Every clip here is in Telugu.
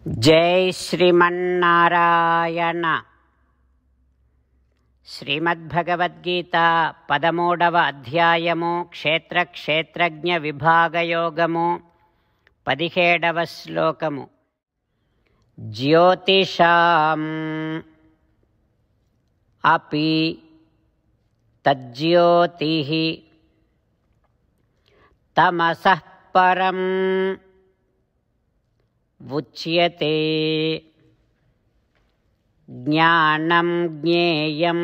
జై శ్రీమన్నారాయణ. శ్రీమద్భగవద్గీత 13వ అధ్యాయము క్షేత్రజ్ఞ విభాగయోగము 17వ శ్లోకము. జ్యోతిషాం అపి తజ్జ్యోతిః తమసః పరం ఉచ్యతే జ్ఞానం జ్ఞేయం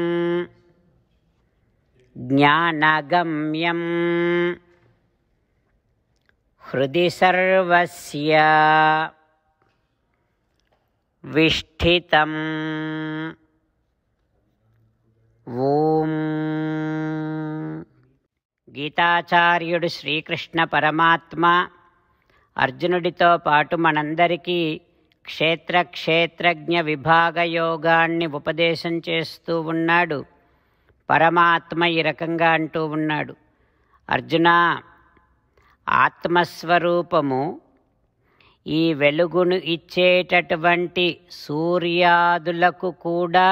జ్ఞానగమ్యం హృది సర్వస్య విష్ఠితం. ఓం. గీతాచార్యుడు శ్రీకృష్ణ పరమాత్మ అర్జునుడితో పాటు మనందరికీ క్షేత్రజ్ఞ విభాగ యోగాన్ని ఉపదేశం చేస్తూ ఉన్నాడు. పరమాత్మ ఈ రకంగా అంటూ ఉన్నాడు, అర్జున, ఆత్మస్వరూపము ఈ వెలుగును ఇచ్చేటటువంటి సూర్యాదులకు కూడా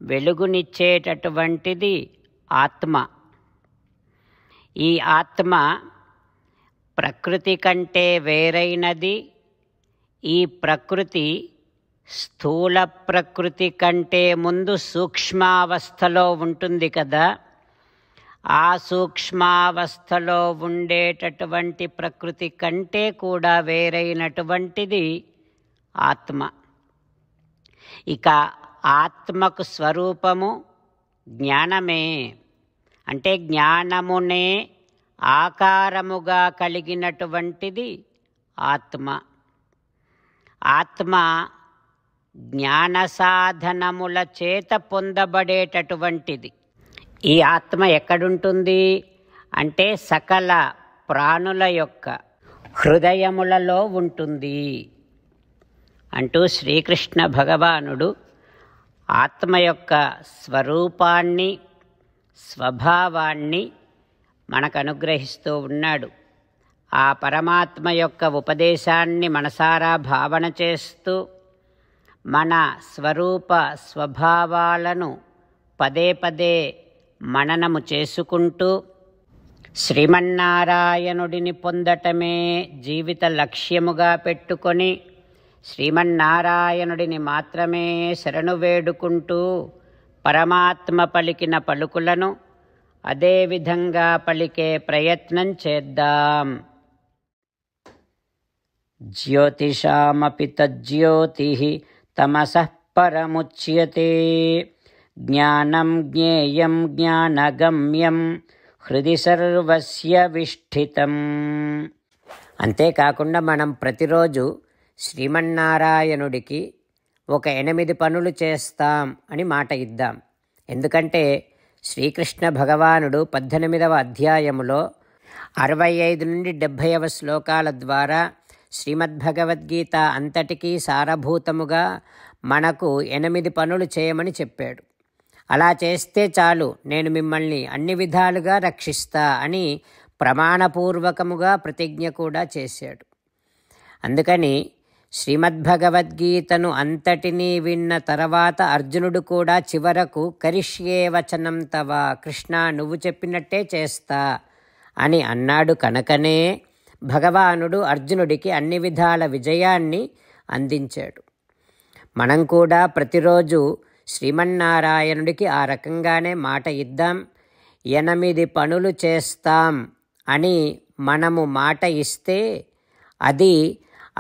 వెలుగునిచ్చేటటువంటిది ఆత్మ. ఈ ఆత్మ ప్రకృతి కంటే వేరైనది. ఈ ప్రకృతి స్థూల ప్రకృతి కంటే ముందు సూక్ష్మావస్థలో ఉంటుంది కదా. ఆ సూక్ష్మావస్థలో ఉండేటటువంటి ప్రకృతి కంటే కూడా వేరైనటువంటిది ఆత్మ. ఇక ఆత్మకు స్వరూపము జ్ఞానమే. అంటే జ్ఞానమునే ఆకారముగా కలిగినటువంటిది ఆత్మ. ఆత్మ జ్ఞాన సాధనముల చేత పొందబడేటటువంటిది. ఈ ఆత్మ ఎక్కడుంటుంది అంటే సకల ప్రాణుల యొక్క హృదయములలో ఉంటుంది అంటూ శ్రీకృష్ణ భగవానుడు ఆత్మ యొక్క స్వరూపాన్ని, స్వభావాన్ని మనకు అనుగ్రహిస్తూ ఉన్నాడు. ఆ పరమాత్మ యొక్క ఉపదేశాన్ని మనసారా భావన చేస్తూ మన స్వరూప స్వభావాలను పదే పదే మననము చేసుకుంటూ శ్రీమన్నారాయణుడిని పొందటమే జీవిత లక్ష్యముగా పెట్టుకొని శ్రీమన్నారాయణుడిని మాత్రమే శరణు వేడుకుంటూ పరమాత్మ పలికిన పలుకులను అదేవిధంగా పలికే ప్రయత్నం చేద్దాం. జ్యోతిషామపి తజ్జ్యోతిః తమసః పరముచ్యతే జ్ఞానం జ్ఞేయం జ్ఞానగమ్యం హృది సర్వస్య విష్ఠితం. అంతేకాకుండా మనం ప్రతిరోజు శ్రీమన్నారాయణుడికి ఒక 8 పనులు చేస్తాం అని మాట ఇద్దాం. ఎందుకంటే శ్రీకృష్ణ భగవానుడు 18వ అధ్యాయములో 65 నుండి 70వ శ్లోకాల ద్వారా శ్రీమద్భగవద్గీత అంతటికీ సారభూతముగా మనకు 8 పనులు చేయమని చెప్పాడు. అలా చేస్తే చాలు, నేను మిమ్మల్ని అన్ని విధాలుగా రక్షిస్తా అని ప్రమాణపూర్వకముగా ప్రతిజ్ఞ కూడా చేశాడు. అందుకని శ్రీమద్భగవద్గీతను అంతటినీ విన్న తర్వాత అర్జునుడు కూడా చివరకు కరిష్యే వచనం తవ, కృష్ణ నువ్వు చెప్పినట్టే చేస్తా అని అన్నాడు. కనుకనే భగవానుడు అర్జునుడికి అన్ని విధాల విజయాన్ని అందించాడు. మనం కూడా ప్రతిరోజు శ్రీమన్నారాయణుడికి ఆ రకంగానే మాట ఇద్దాం. 8 పనులు చేస్తాం అని మనము మాట ఇస్తే అది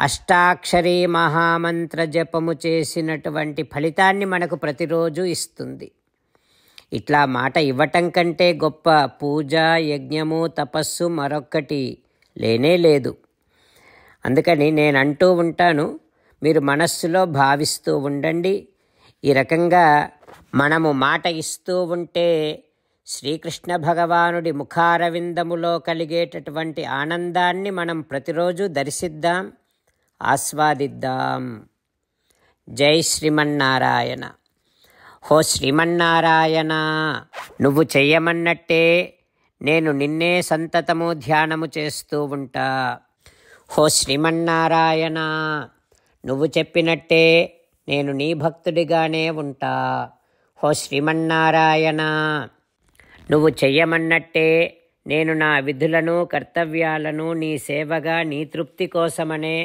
అష్టాక్షరీ మహామంత్ర జపము చేసినటువంటి ఫలితాన్ని మనకు ప్రతిరోజు ఇస్తుంది. ఇట్లా మాట ఇవ్వటం కంటే గొప్ప పూజ, యజ్ఞము, తపస్సు మరొక్కటి లేనే లేదు. అందుకని నేను అంటూ ఉంటాను, మీరు మనస్సులో భావిస్తూ ఉండండి. ఈ రకంగా మనము మాట ఇస్తూ ఉంటే శ్రీకృష్ణ భగవానుడి ముఖారవిందములో కలిగేటటువంటి ఆనందాన్ని మనం ప్రతిరోజు దర్శిద్దాం, ఆస్వాదిద్దాం. జై శ్రీమన్నారాయణ. హో శ్రీమన్నారాయణ, నువ్వు చెయ్యమన్నట్టే నేను నిన్నే సంతతము ధ్యానము చేస్తూ ఉంటా. హో శ్రీమన్నారాయణ, నువ్వు చెప్పినట్టే నేను నీ భక్తుడిగానే ఉంటా. ఓ శ్రీమన్నారాయణ, నువ్వు చెయ్యమన్నట్టే నేను నా విధులను కర్తవ్యాలను నీ సేవగా నీ తృప్తి కోసమనే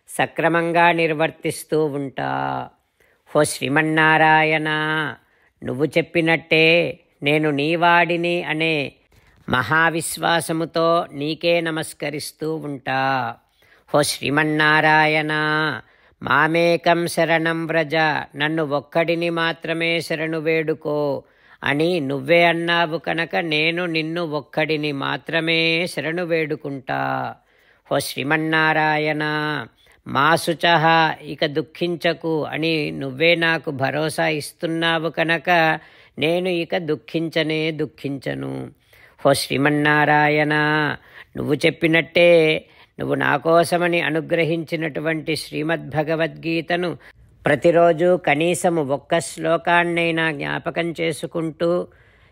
సక్రమంగా నిర్వర్తిస్తూ ఉంటా. ఓ శ్రీమన్నారాయణ, నువ్వు చెప్పినట్టే నేను నీవాడిని అనే మహావిశ్వాసముతో నీకే నమస్కరిస్తూ ఉంటా. ఓ శ్రీమన్నారాయణ, మామేకం శరణం వ్రజ, నన్ను ఒక్కడిని మాత్రమే శరణు వేడుకో అని నువ్వే అన్నావు కనుక నేను నిన్ను ఒక్కడిని మాత్రమే శరణు వేడుకుంటా. ఓ శ్రీమన్నారాయణ, మా శుచః, ఇక దుఃఖించకు అని నువ్వే నాకు భరోసా ఇస్తున్నావు కనుక నేను ఇక దుఃఖించను. ఓ శ్రీమన్నారాయణ, నువ్వు చెప్పినట్టే నువ్వు నా కోసమని అనుగ్రహించినటువంటి శ్రీమద్భగవద్గీతను ప్రతిరోజు కనీసము ఒక్క శ్లోకాన్నైనా జ్ఞాపకం చేసుకుంటూ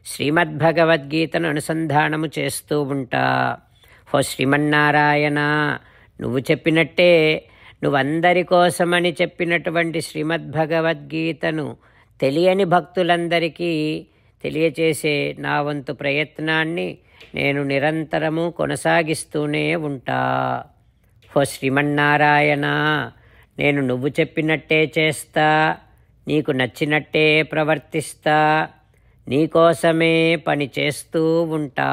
శ్రీమద్భగవద్గీతను అనుసంధానము చేస్తూ ఉంటా. ఓ శ్రీమన్నారాయణ, నువ్వు చెప్పినట్టే నువ్వందరి కోసమని చెప్పినటువంటి శ్రీమద్భగవద్గీతను తెలియని భక్తులందరికీ తెలియచేసే నా వంతు ప్రయత్నాన్ని నేను నిరంతరము కొనసాగిస్తూనే ఉంటా. ఓ శ్రీమన్నారాయణ, నేను నువ్వు చెప్పినట్టే చేస్తా, నీకు నచ్చినట్టే ప్రవర్తిస్తా, నీకోసమే పని చేస్తూ ఉంటా.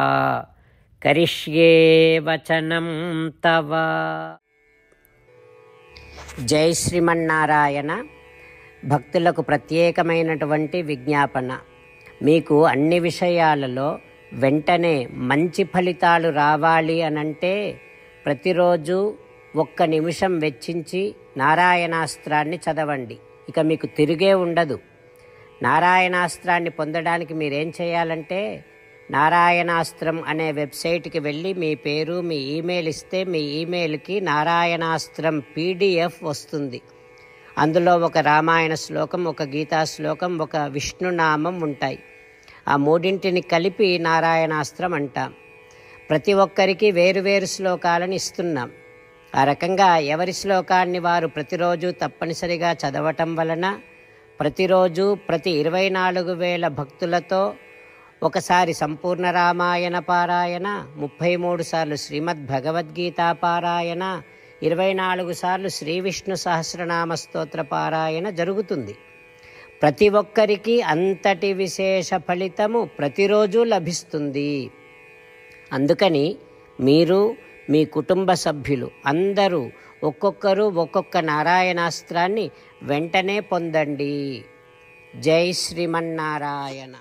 కరిష్యే వచనం తవ. జై శ్రీమన్నారాయణ. భక్తులకు ప్రత్యేకమైనటువంటి విజ్ఞాపన. మీకు అన్ని విషయాలలో వెంటనే మంచి ఫలితాలు రావాలి అనంటే ప్రతిరోజు 1 నిమిషం వెచ్చించి నారాయణాస్త్రాన్ని చదవండి. ఇక మీకు తిరిగే ఉండదు. నారాయణాస్త్రాన్ని పొందడానికి మీరేం చేయాలంటే నారాయణాస్త్రం అనే వెబ్సైట్కి వెళ్ళి మీ పేరు మీ ఈమెయిల్ ఇస్తే మీ ఈమెయిల్కి నారాయణాస్త్రం PDF వస్తుంది. అందులో ఒక రామాయణ శ్లోకం, ఒక గీతా శ్లోకం, ఒక విష్ణునామం ఉంటాయి. ఆ మూడింటిని కలిపి నారాయణాస్త్రం అంటాం. ప్రతి ఒక్కరికి వేరువేరు శ్లోకాలను ఇస్తున్నాం. ఆ రకంగా ఎవరి శ్లోకాన్ని వారు ప్రతిరోజు తప్పనిసరిగా చదవటం వలన ప్రతిరోజు ప్రతి 24,000 భక్తులతో ఒకసారి సంపూర్ణ రామాయణ పారాయణ, 33 సార్లు శ్రీమద్భగవద్గీత పారాయణ, 24 సార్లు శ్రీ విష్ణు సహస్రనామ స్తోత్ర పారాయణ జరుగుతుంది. ప్రతి ఒక్కరికి అంతటి విశేష ఫలితము ప్రతిరోజు లభిస్తుంది. అందుకని మీరు మీ కుటుంబ సభ్యులు అందరూ ఒక్కొక్కరు ఒక్కొక్క నారాయణాస్త్రాన్ని వెంటనే పొందండి. జై శ్రీమన్నారాయణ.